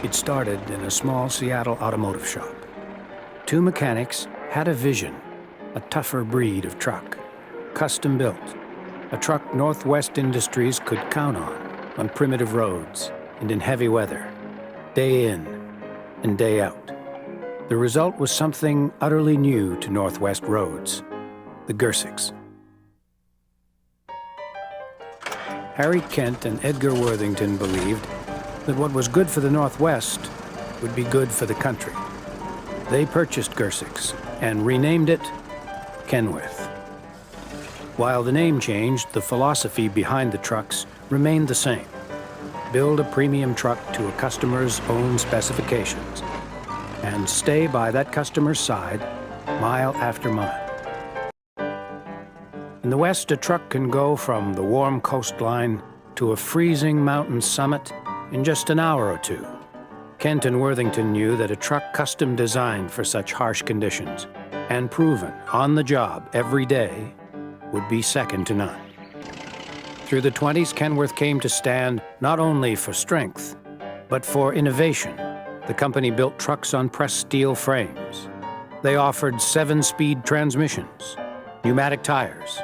It started in a small Seattle automotive shop. Two mechanics had a vision, a tougher breed of truck, custom built, a truck Northwest Industries could count on primitive roads and in heavy weather, day in and day out. The result was something utterly new to Northwest roads, the Gersigs. Harry Kent and Edgar Worthington believed that what was good for the Northwest would be good for the country. They purchased Gersigs and renamed it Kenworth. While the name changed, the philosophy behind the trucks remained the same. Build a premium truck to a customer's own specifications and stay by that customer's side mile after mile. In the West, a truck can go from the warm coastline to a freezing mountain summit in just an hour or two. Kent and Worthington knew that a truck custom designed for such harsh conditions and proven on the job every day would be second to none. Through the 20s, Kenworth came to stand not only for strength, but for innovation. The company built trucks on pressed steel frames. They offered 7-speed transmissions, pneumatic tires,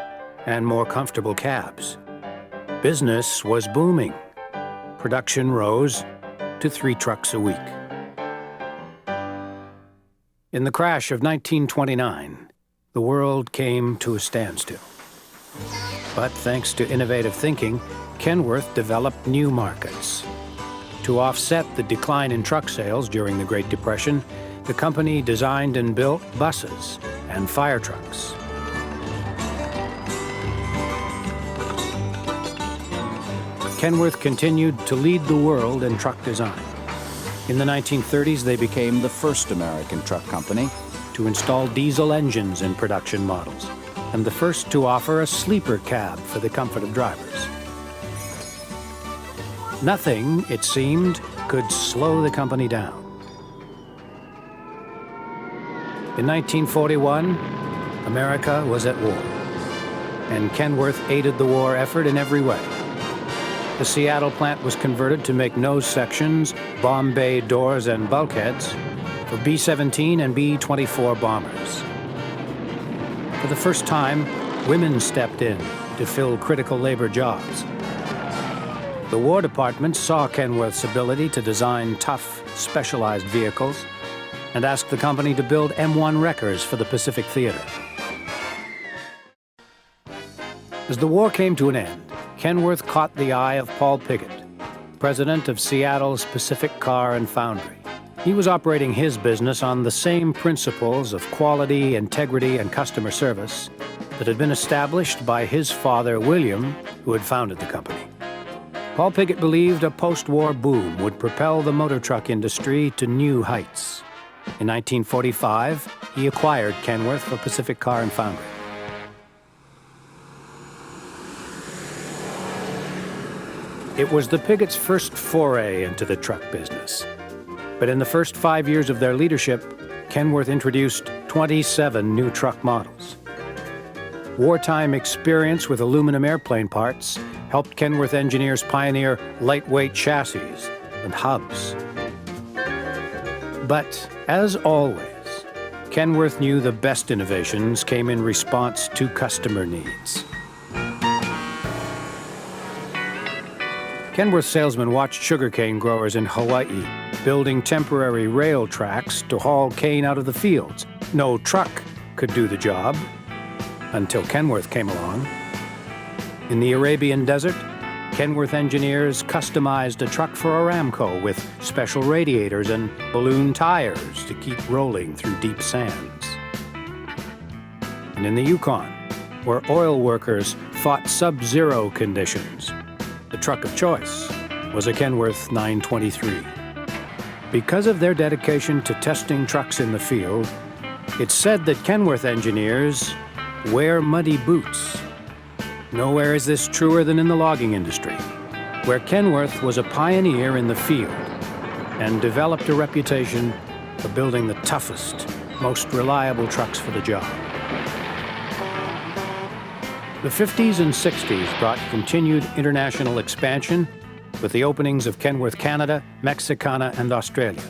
and more comfortable cabs. Business was booming. Production rose to 3 trucks a week. In the crash of 1929, the world came to a standstill. But thanks to innovative thinking, Kenworth developed new markets. To offset the decline in truck sales during the Great Depression, the company designed and built buses and fire trucks. Kenworth continued to lead the world in truck design. In the 1930s, they became the first American truck company to install diesel engines in production models, and the first to offer a sleeper cab for the comfort of drivers. Nothing, it seemed, could slow the company down. In 1941, America was at war, and Kenworth aided the war effort in every way. The Seattle plant was converted to make nose sections, bomb bay doors, and bulkheads for B-17 and B-24 bombers. For the first time, women stepped in to fill critical labor jobs. The War Department saw Kenworth's ability to design tough, specialized vehicles and asked the company to build M1 wreckers for the Pacific Theater. As the war came to an end, Kenworth caught the eye of Paul Piggott, president of Seattle's Pacific Car and Foundry. He was operating his business on the same principles of quality, integrity, and customer service that had been established by his father, William, who had founded the company. Paul Piggott believed a post-war boom would propel the motor truck industry to new heights. In 1945, he acquired Kenworth for Pacific Car and Foundry. It was the Piggotts' first foray into the truck business. But in the first 5 years of their leadership, Kenworth introduced 27 new truck models. Wartime experience with aluminum airplane parts helped Kenworth engineers pioneer lightweight chassis and hubs. But, as always, Kenworth knew the best innovations came in response to customer needs. Kenworth salesmen watched sugarcane growers in Hawaii building temporary rail tracks to haul cane out of the fields. No truck could do the job until Kenworth came along. In the Arabian desert, Kenworth engineers customized a truck for Aramco with special radiators and balloon tires to keep rolling through deep sands. And in the Yukon, where oil workers fought sub-zero conditions, the truck of choice was a Kenworth 923. Because of their dedication to testing trucks in the field, it's said that Kenworth engineers wear muddy boots. Nowhere is this truer than in the logging industry, where Kenworth was a pioneer in the field and developed a reputation for building the toughest, most reliable trucks for the job. The 50s and 60s brought continued international expansion with the openings of Kenworth Canada, Mexicana, and Australia.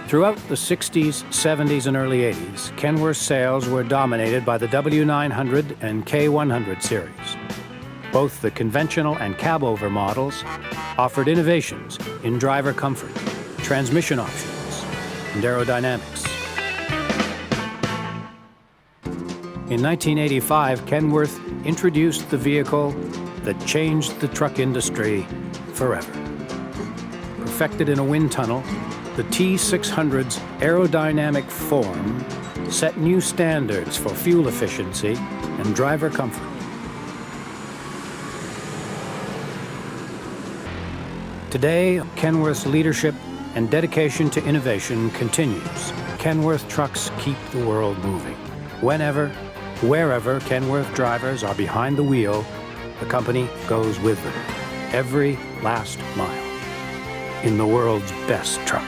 Throughout the 60s, 70s, and early 80s, Kenworth sales were dominated by the W900 and K100 series. Both the conventional and cab-over models offered innovations in driver comfort, transmission options, and aerodynamics. In 1985, Kenworth introduced the vehicle that changed the truck industry forever. Perfected in a wind tunnel, the T600's aerodynamic form set new standards for fuel efficiency and driver comfort. Today, Kenworth's leadership and dedication to innovation continues. Kenworth trucks keep the world moving. Whenever, wherever Kenworth drivers are behind the wheel, the company goes with them, every last mile, in the world's best truck.